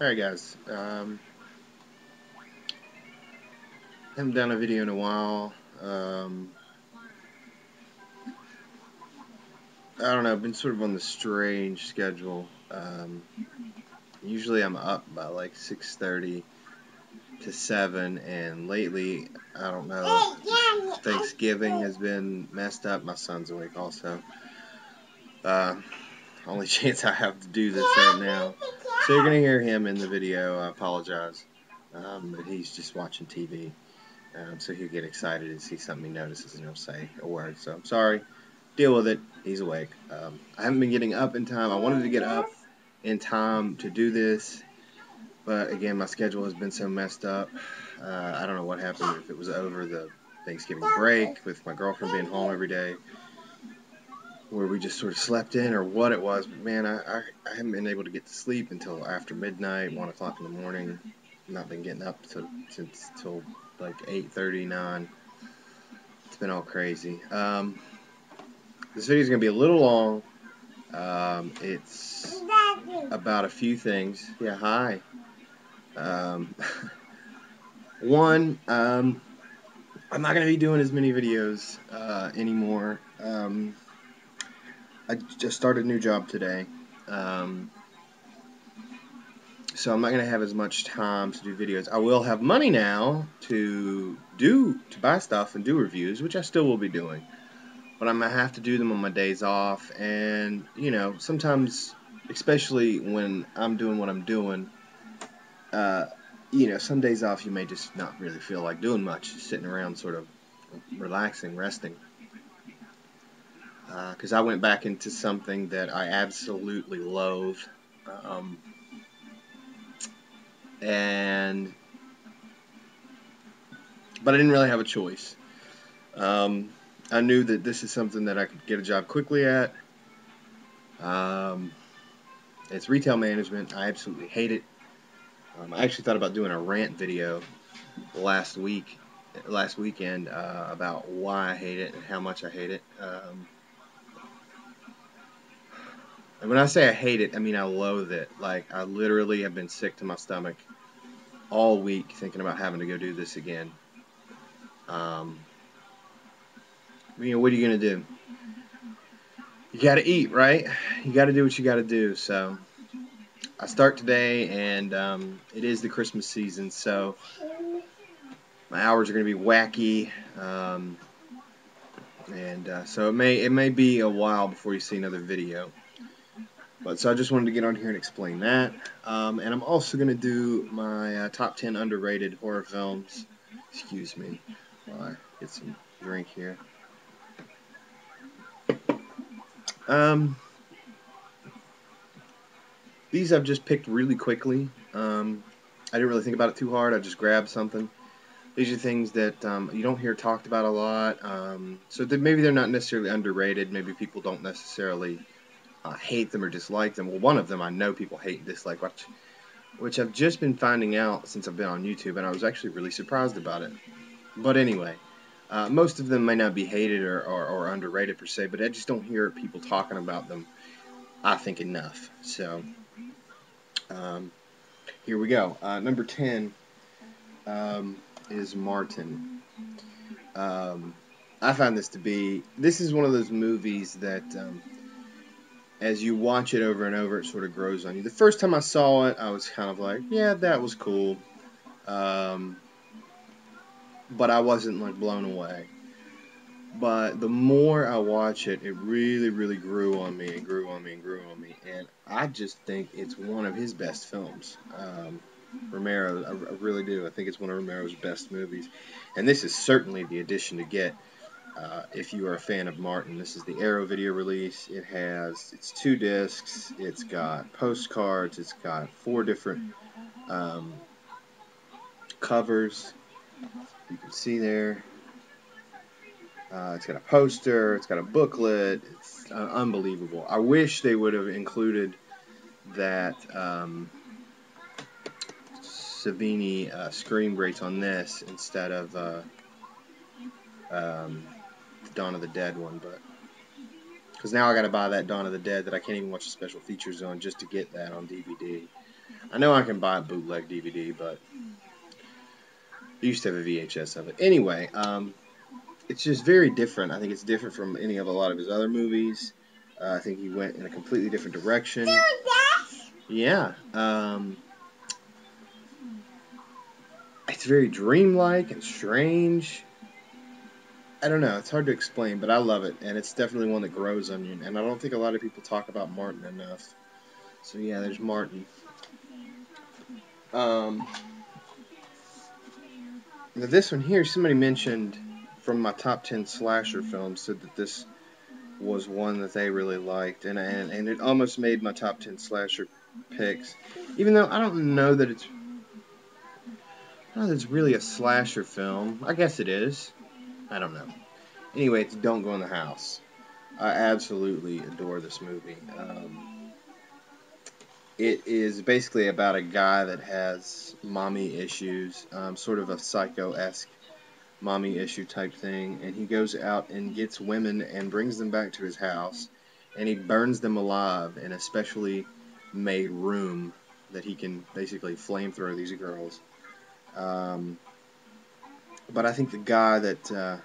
Alright guys, haven't done a video in a while. I don't know, I've been sort of on the strange schedule. Usually I'm up by like 6:30 to 7, and lately, I don't know, just Thanksgiving has been messed up. My son's awake also. Only chance I have to do this right now. So you're going to hear him in the video. I apologize. But he's just watching TV. So he'll get excited and see something he notices and he'll say a word. So I'm sorry. Deal with it. He's awake. I haven't been getting up in time. I wanted to get up in time to do this, but again, my schedule has been so messed up. I don't know what happened, if it was over the Thanksgiving break with my girlfriend being home every day, where we just sort of slept in, or what it was. But man, I haven't been able to get to sleep until after midnight, 1 o'clock in the morning. Not been getting up since till like 8:30, 9. It's been all crazy. This video is going to be a little long. It's about a few things. Yeah, hi. One, I'm not going to be doing as many videos anymore. I just started a new job today. So I'm not going to have as much time to do videos. I will have money now to buy stuff and do reviews, which I still will be doing. But I'm going to have to do them on my days off. And, you know, sometimes, especially when I'm doing what I'm doing, you know, some days off you may just not really feel like doing much, just sitting around sort of relaxing, resting. Because I went back into something that I absolutely loathe. But I didn't really have a choice. I knew that this is something that I could get a job quickly at. It's retail management. I absolutely hate it. I actually thought about doing a rant video last weekend about why I hate it and how much I hate it. And when I say I hate it, I mean I loathe it. Like, I literally have been sick to my stomach all week thinking about having to go do this again. You know, what are you going to do? You got to eat, right? You got to do what you got to do. So I start today, and it is the Christmas season, so my hours are going to be wacky. So it may be a while before you see another video. But so I just wanted to get on here and explain that. And I'm also going to do my top 10 underrated horror films. Excuse me while I get some drink here. These I've just picked really quickly. I didn't really think about it too hard. I just grabbed something. These are things that you don't hear talked about a lot. So maybe they're not necessarily underrated. Maybe people don't necessarily hate them or dislike them. Well, one of them I know people hate and dislike, which I've just been finding out since I've been on YouTube, and I was actually really surprised about it. But anyway, most of them may not be hated or underrated per se, but I just don't hear people talking about them, I think, enough. So here we go. Number 10 is Martin. I find this is one of those movies that as you watch it over and over, it sort of grows on you. The first time I saw it, I was kind of like, yeah, that was cool. But I wasn't like blown away. But the more I watch it, it really, really grew on me and grew on me and grew on me. And I just think it's one of his best films. Romero, I really do. I think it's one of Romero's best movies. And this is certainly the edition to get if you are a fan of Martin. This is the Arrow video release. It's 2 discs. It's got postcards. It's got 4 different covers. You can see there. It's got a poster. It's got a booklet. It's unbelievable. I wish they would have included that Savini screen breaks on this instead of the Dawn of the Dead one, but because now I got to buy that Dawn of the Dead that I can't even watch the special features on just to get that on DVD. I know I can buy a bootleg DVD, but I used to have a VHS of it. Anyway, it's just very different. I think it's different from any of a lot of his other movies. I think he went in a completely different direction. Yeah. It's very dreamlike and strange. I don't know. It's hard to explain, but I love it, and it's definitely one that grows on you. And I don't think a lot of people talk about Martin enough. So yeah, there's Martin. Now this one here, somebody mentioned from my top 10 slasher films, said that this was one that they really liked, and it almost made my top 10 slasher picks, even though I don't know that it's really a slasher film. I guess it is. I don't know. Anyway, it's Don't Go in the House. I absolutely adore this movie. It is basically about a guy that has mommy issues, sort of a psycho-esque mommy issue type thing, and he goes out and gets women and brings them back to his house, and he burns them alive in a specially made room that he can basically flamethrow these girls. But I think the guy that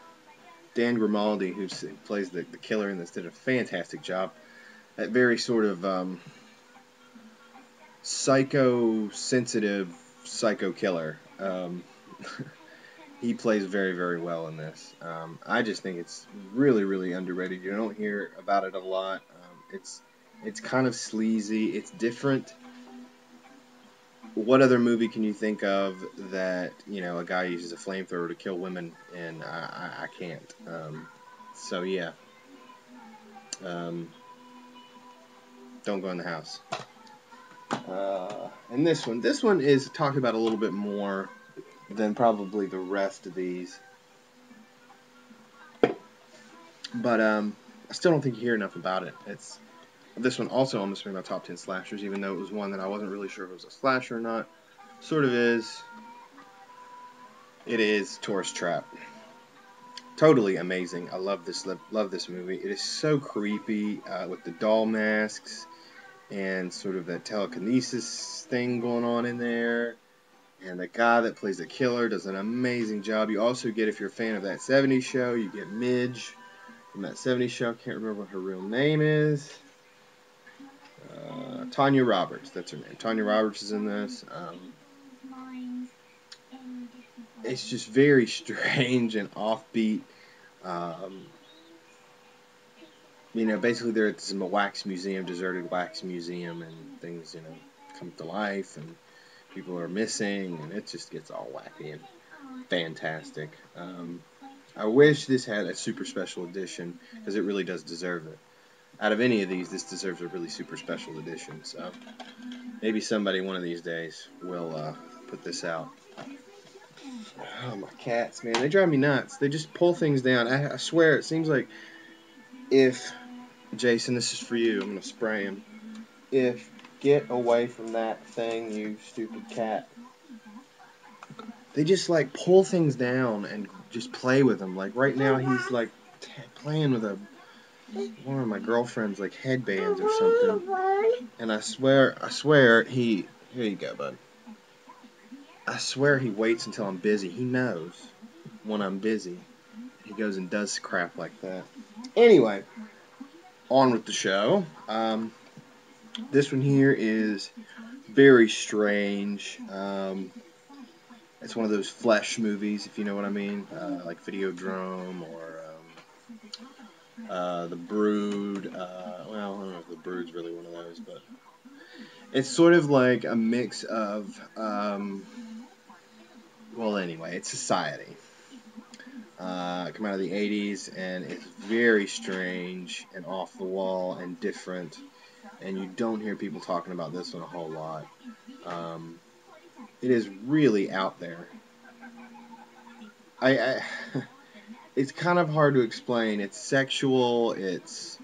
Dan Grimaldi, who plays the killer in this, did a fantastic job. That very sort of psycho-sensitive psycho killer. He plays very, very well in this. I just think it's really, really underrated. You don't hear about it a lot. It's kind of sleazy. It's different. What other movie can you think of that, you know, a guy uses a flamethrower to kill women? And I can't. So yeah, Don't Go in the House. And this one is talked about a little bit more than probably the rest of these. But I still don't think you hear enough about it. This one also almost made my top 10 slashers, even though it was one that I wasn't really sure if it was a slasher or not. Sort of is. It is Tourist Trap. Totally amazing. I love this movie. It is so creepy with the doll masks and sort of that telekinesis thing going on in there. And the guy that plays the killer does an amazing job. You also get, if you're a fan of that 70s show, you get Midge from that 70s show. I can't remember what her real name is. Tanya Roberts, that's her name. Tanya Roberts is in this. It's just very strange and offbeat. You know, basically they're at some wax museum, deserted wax museum, and things, you know, come to life, and people are missing, and it just gets all wacky and fantastic. I wish this had a super special edition, because it really does deserve it. Out of any of these, this deserves a really super special edition. So maybe somebody one of these days will put this out. Oh, my cats, man, they drive me nuts. They just pull things down. I swear, it seems like if, Jason, this is for you. I'm going to spray him. Get away from that thing, you stupid cat. They just, like, pull things down and just play with them. Like, right now, he's, like, playing with one of my girlfriend's, like, headbands or something. And I swear, here you go, bud. I swear he waits until I'm busy. He knows when I'm busy. He goes and does crap like that. Anyway, on with the show. This one here is very strange. It's one of those flesh movies, if you know what I mean, like Videodrome or The Brood. Well, I don't know if The Brood's really one of those, but it's sort of like a mix of, well, anyway, it's Society. Come out of the 80s, and it's very strange and off the wall and different, and you don't hear people talking about this one a whole lot. It is really out there. It's kind of hard to explain. It's sexual, it's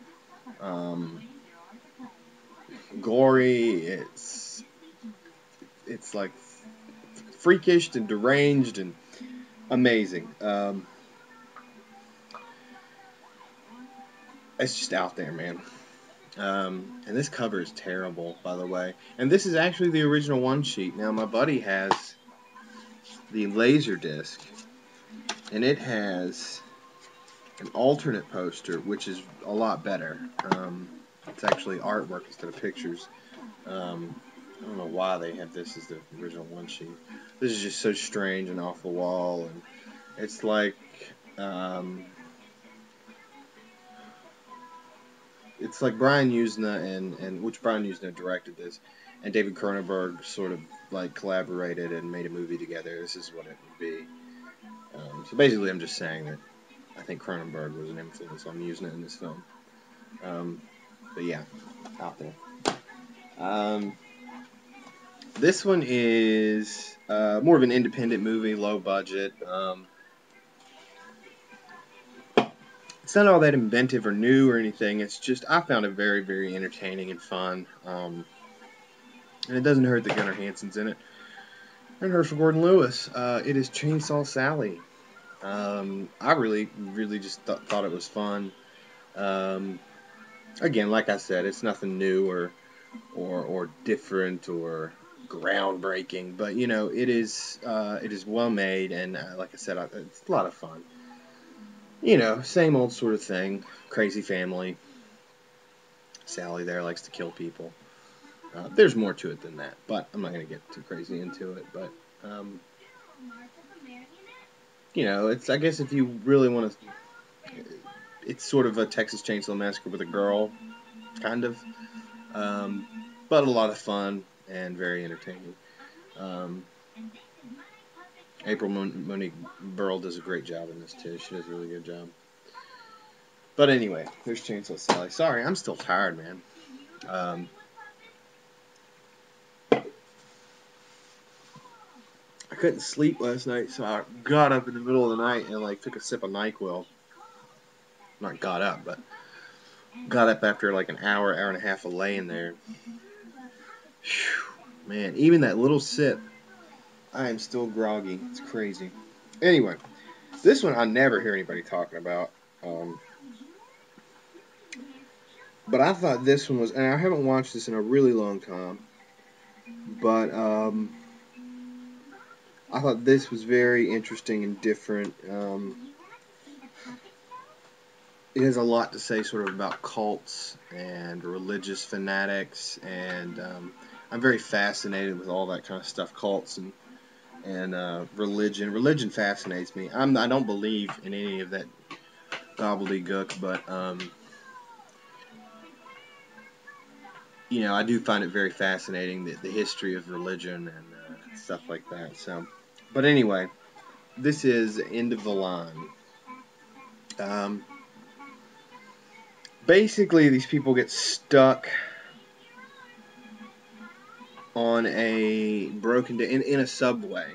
gory, it's like freakish and deranged and amazing. It's just out there, man. And this cover is terrible, by the way. And this is actually the original one sheet. Now, my buddy has the laser disc, and it has an alternate poster, which is a lot better. It's actually artwork instead of pictures. I don't know why they have this as the original one sheet. This is just so strange and off the wall, and it's like Brian Usna and which Brian Usna directed this, and David Cronenberg sort of like collaborated and made a movie together. This is what it would be. So basically, I'm just saying that I think Cronenberg was an influence on Usna in this film. But yeah, out there. This one is more of an independent movie, low budget. It's not all that inventive or new or anything. It's just I found it very, very entertaining and fun. And it doesn't hurt that Gunnar Hansen's in it. And Herschel Gordon Lewis. It is Chainsaw Sally. I really, really just thought it was fun. Again, like I said, it's nothing new or different or groundbreaking, but you know it is well made, and like I said, it's a lot of fun. You know, same old sort of thing. Crazy family. Sally there likes to kill people. There's more to it than that, but I'm not going to get too crazy into it. But you know, it's I guess if you really want to, it's sort of a Texas Chainsaw Massacre with a girl, kind of. But a lot of fun and very entertaining. Um, April Monique Burrell does a great job in this too. She does a really good job. But anyway, there's Chainsaw Sally. Sorry, I'm still tired, man. I couldn't sleep last night, so I got up in the middle of the night and like took a sip of NyQuil. Not got up, but got up after like an hour and a half of laying there. Whew, man, even that little sip, I am still groggy. It's crazy. Anyway, this one I never hear anybody talking about. But I thought this one was, and I haven't watched this in a really long time, but I thought this was very interesting and different. It has a lot to say sort of about cults and religious fanatics, and I'm very fascinated with all that kind of stuff, cults and religion. Religion fascinates me. I don't believe in any of that gobbledygook, but you know, I do find it very fascinating, the history of religion and stuff like that. So, but anyway, this is End of the Line. Basically, these people get stuck on a in a subway,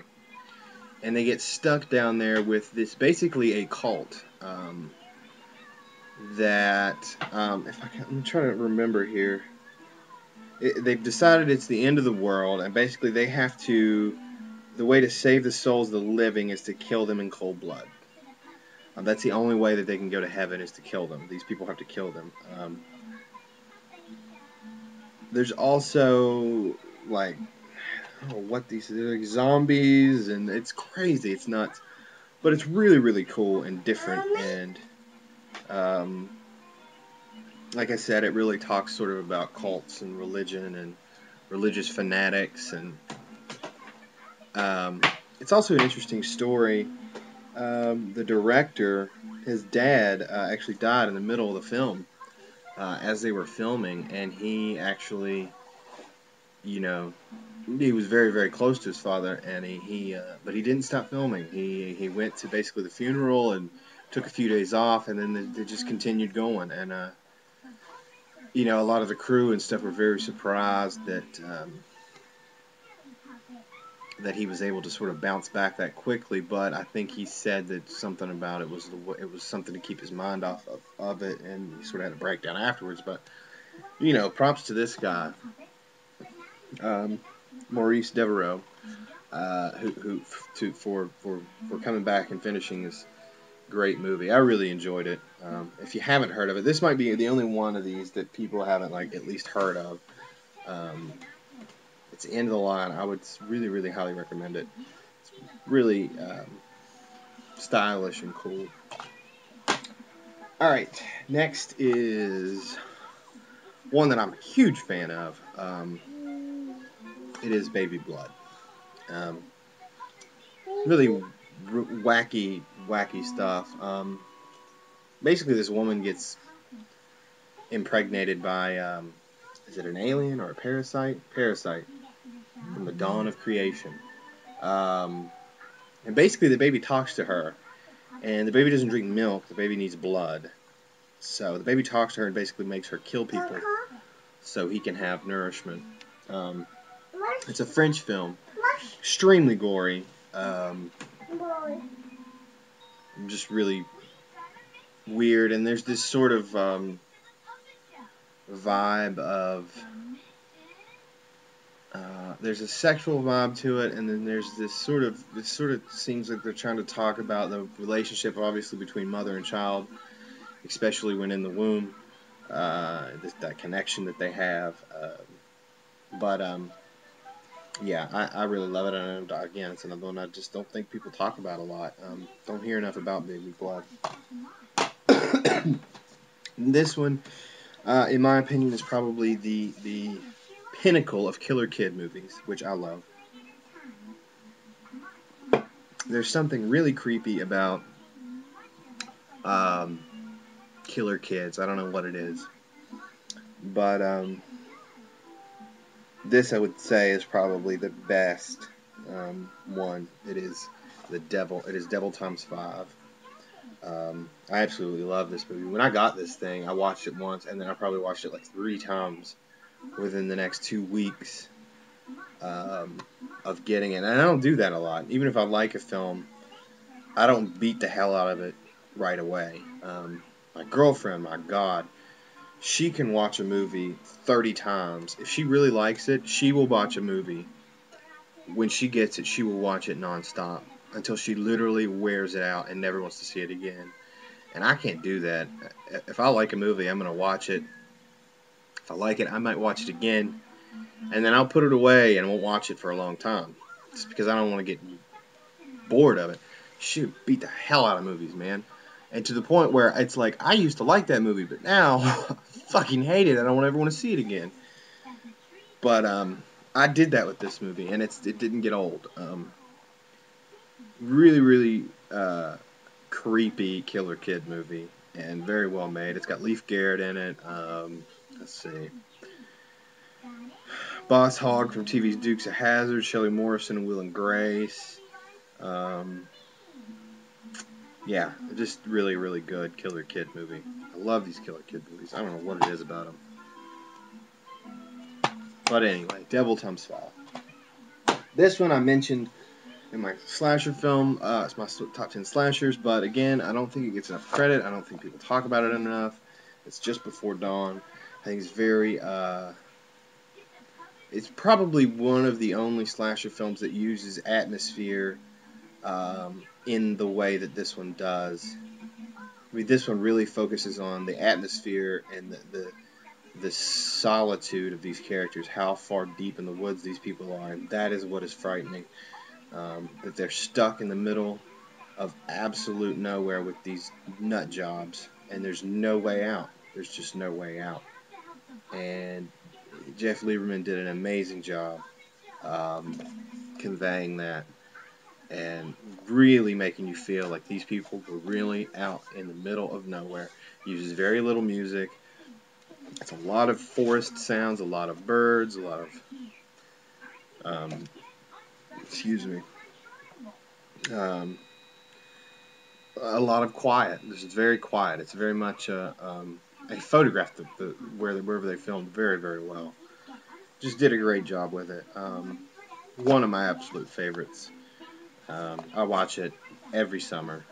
and they get stuck down there with this basically a cult that if I can, I'm trying to remember here. They've decided it's the end of the world, and basically they have to. The way to save the souls of the living is to kill them in cold blood. That's the only way that they can go to heaven is to kill them. These people have to kill them. There's also like I don't know what these are, like zombies, and it's crazy. It's nuts, but it's really really cool and different. And like I said, it really talks sort of about cults and religion and religious fanatics, and it's also an interesting story. The director, his dad, actually died in the middle of the film as they were filming, and he actually, you know, he was very, very close to his father, and but he didn't stop filming. He went to basically the funeral and took a few days off, and then they just continued going. And you know, a lot of the crew and stuff were very surprised that he was able to sort of bounce back that quickly. But I think he said that something about it was something to keep his mind off of it, and he sort of had a breakdown afterwards. But you know, props to this guy, Maurice Devereaux, for coming back and finishing great movie. I really enjoyed it. If you haven't heard of it, this might be the only one of these that people haven't like at least heard of. Um, it's the end of the line. I would really, really highly recommend it. It's really stylish and cool. All right, next is one that I'm a huge fan of. It is Baby Blood. Um, really wacky stuff. Basically, this woman gets impregnated by, is it an alien or a parasite? Parasite from the dawn of creation. Um, and basically, the baby talks to her, and the baby doesn't drink milk. The baby needs blood. So the baby talks to her and basically makes her kill people so he can have nourishment. Um, it's a French film, extremely gory. Just really weird, and there's this sort of vibe of there's a sexual vibe to it, and then there's this sort of seems like they're trying to talk about the relationship, obviously, between mother and child, especially when in the womb, that connection that they have. But yeah, I really love it, and again, it's another one I just don't think people talk about a lot. Don't hear enough about Baby Blood. This one, in my opinion, is probably the pinnacle of killer kid movies, which I love. There's something really creepy about killer kids. I don't know what it is, but this I would say is probably the best one. It is the devil. It is Devil Times 5. I absolutely love this movie. When I got this thing, I watched it once, and then I probably watched it like 3 times within the next 2 weeks of getting it. And I don't do that a lot. Even if I like a film, I don't beat the hell out of it right away. My girlfriend, my God, she can watch a movie 30 times. If she really likes it, she will watch a movie. When she gets it, she will watch it nonstop until she literally wears it out and never wants to see it again. And I can't do that. If I like a movie, I'm going to watch it. If I like it, I might watch it again. And then I'll put it away and won't watch it for a long time. Just because I don't want to get bored of it. Shoot, beat the hell out of movies, man. And to the point where it's like, I used to like that movie, but now I fucking hate it. I don't ever want to see it again. But I did that with this movie, and it didn't get old. Really, really creepy killer kid movie, and very well made. It's got Leif Garrett in it. Let's see. Boss Hogg from TV's Dukes of Hazzard, Shelley Morrison, and Will and Grace. Yeah, just really, really good killer kid movie. I love these killer kid movies. I don't know what it is about them. But anyway, Devil Times 5. This one I mentioned in my slasher film. It's my top 10 slashers, but again, I don't think it gets enough credit. I don't think people talk about it enough. It's Just Before Dawn. I think it's very, it's probably one of the only slasher films that uses atmosphere in the way that this one does. I mean, this one really focuses on the atmosphere and the solitude of these characters, how far deep in the woods these people are, and that is what is frightening. That they're stuck in the middle of absolute nowhere with these nut jobs, and there's no way out. There's just no way out. And Jeff Lieberman did an amazing job conveying that and really making you feel like these people were really out in the middle of nowhere. Uses very little music. It's a lot of forest sounds, a lot of birds, a lot of a lot of quiet. It's very quiet. It's very much they photographed wherever they filmed very, very well. Just did a great job with it. One of my absolute favorites. I watch it every summer,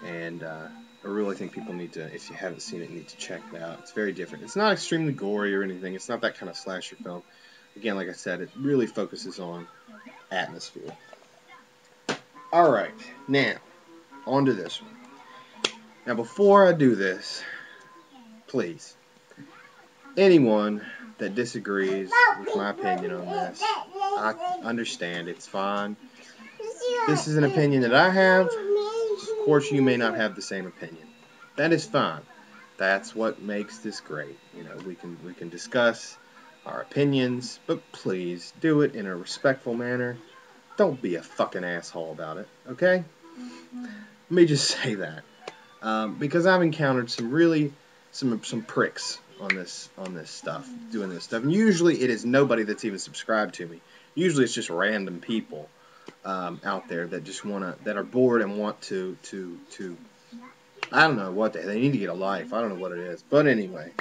and I really think people need to, if you haven't seen it, need to check it out. It's very different. It's not extremely gory or anything. It's not that kind of slasher film. Again, like I said, it really focuses on atmosphere. All right, now on to this one. Now, before I do this, please, anyone that disagrees with my opinion on this, I understand. It's fine. This is an opinion that I have. Of course, you may not have the same opinion. That is fine. That's what makes this great. You know, we can discuss our opinions, but please do it in a respectful manner. Don't be a fucking asshole about it, okay? Let me just say that. Because I've encountered some pricks on this stuff, doing this stuff. And usually it is nobody that's even subscribed to me. Usually it's just random people out there that just that are bored and want to I don't know what they need to get a life. I don't know what it is. But anyway,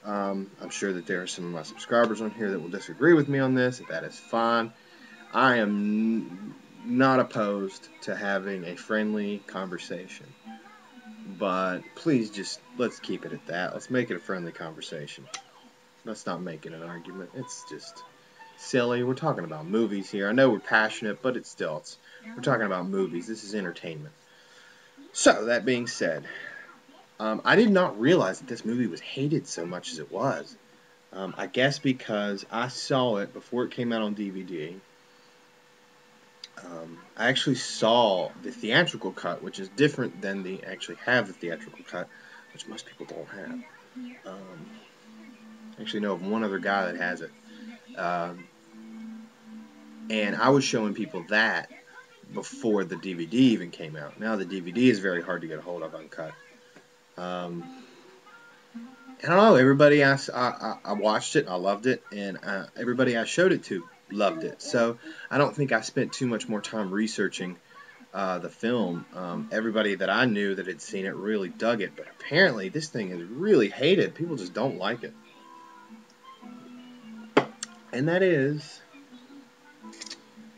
I'm sure that there are some of my subscribers on here that will disagree with me on this. That is fine. I am not opposed to having a friendly conversation. But please let's keep it at that. Let's make it a friendly conversation. Let's not make it an argument. It's just silly. We're talking about movies here. I know we're passionate, but we're talking about movies. This is entertainment. So, that being said, I did not realize that this movie was hated so much as it was. I guess because I saw it before it came out on DVD. I actually saw the theatrical cut, which is different than the actually have the theatrical cut, which most people don't have. I actually know of one other guy that has it. And I was showing people that before the DVD even came out. Now the DVD is very hard to get a hold of uncut. I don't know. Everybody I watched it, I loved it, and everybody I showed it to loved it. So I don't think I spent too much more time researching the film. Everybody that I knew that had seen it really dug it, but apparently this thing is really hated. People just don't like it. And that is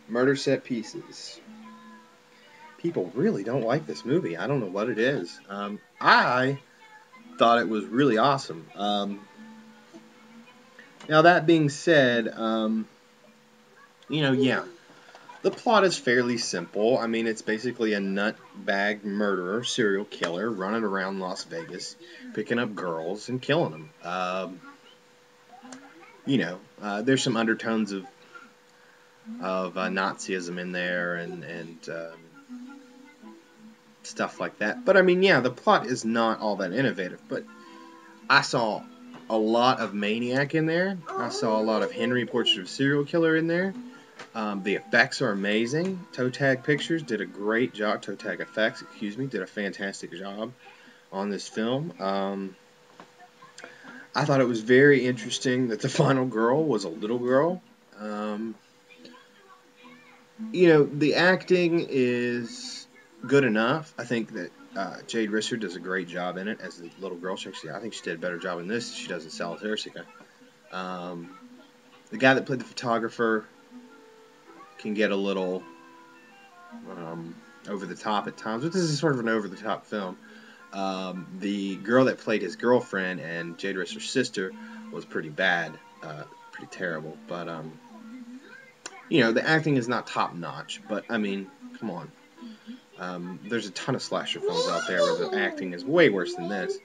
Murder Set Pieces. People really don't like this movie. I don't know what it is. I thought it was really awesome. Now, that being said, yeah, the plot is fairly simple. I mean, it's basically a nutbag murderer, serial killer, running around Las Vegas, picking up girls and killing them. There's some undertones of Nazism in there and stuff like that. But I mean, yeah, the plot is not all that innovative. But I saw a lot of Maniac in there. I saw a lot of Henry Portrait of a Serial Killer in there. The effects are amazing. Toe Tag Pictures did a great job. Toe Tag Effects, did a fantastic job on this film. I thought it was very interesting that the final girl was a little girl. The acting is good enough. I think that Jade Risser does a great job in it as the little girl. I think she did a better job in this than she does in Solitaire. The guy that played the photographer can get a little over the top at times, but this is sort of an over-the-top film. The girl that played his girlfriend and Jade Risser's sister was pretty bad, pretty terrible, but the acting is not top-notch, but I mean, come on. There's a ton of slasher films out there where the acting is way worse than this.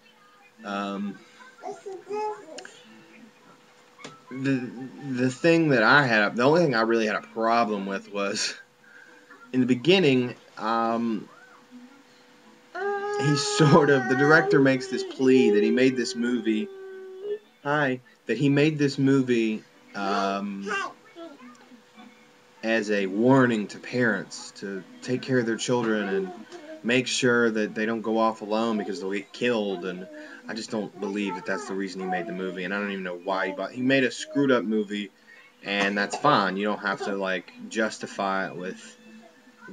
The thing that the only thing I really had a problem with was in the beginning, the director makes this plea that he made this movie, as a warning to parents to take care of their children and make sure that they don't go off alone because they'll get killed. And I just don't believe that that's the reason he made the movie, and I don't even know why he made a screwed up movie, and that's fine. You don't have to justify it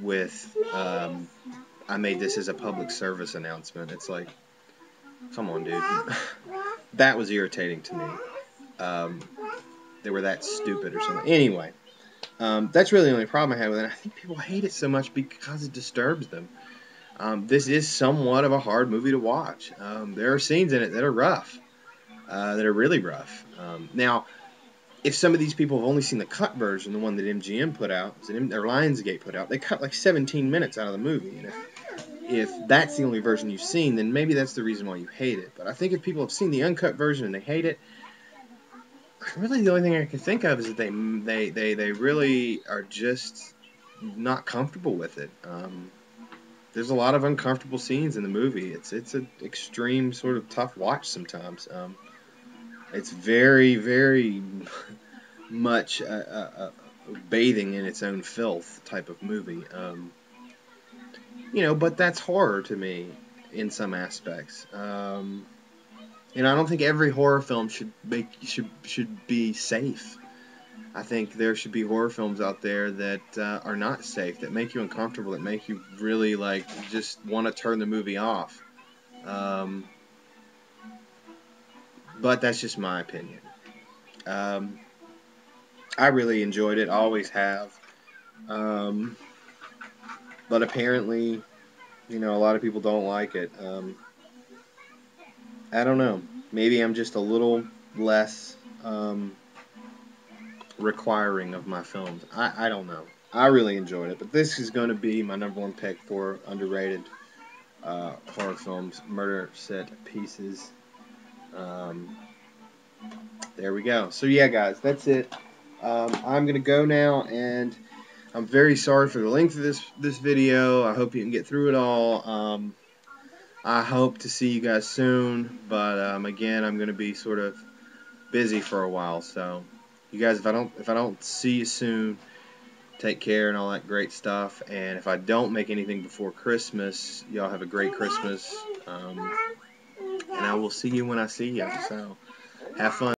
with I made this as a public service announcement. It's like, come on, dude. That was irritating to me. They were that stupid or something. Anyway, that's really the only problem I had with it. I think people hate it so much because it disturbs them. This is somewhat of a hard movie to watch. There are scenes in it that are rough, that are really rough. Now, if some of these people have only seen the cut version, the one that MGM put out, or Lionsgate put out, they cut like 17 minutes out of the movie. if that's the only version you've seen, then maybe that's the reason why you hate it. But I think if people have seen the uncut version and they hate it, really the only thing I can think of is that they really are just not comfortable with it. There's a lot of uncomfortable scenes in the movie. It's an extreme sort of tough watch sometimes. It's very, very much bathing in its own filth type of movie. But that's horror to me in some aspects. I don't think every horror film should be safe. I think there should be horror films out there that are not safe, that make you uncomfortable, that make you really just want to turn the movie off. But that's just my opinion. I really enjoyed it, always have. But apparently, a lot of people don't like it. I don't know. Maybe I'm just a little less requiring of my films. I don't know. I really enjoyed it, but this is going to be my #1 pick for underrated horror films, Murder Set Pieces. There we go. So yeah, guys, that's it. I'm going to go now, and I'm very sorry for the length of this video. I hope you can get through it all. I hope to see you guys soon, but again, I'm going to be sort of busy for a while. So, you guys, if I don't see you soon, take care and all that great stuff. And if I don't make anything before Christmas, y'all have a great Christmas. And I will see you when I see you. So, have fun.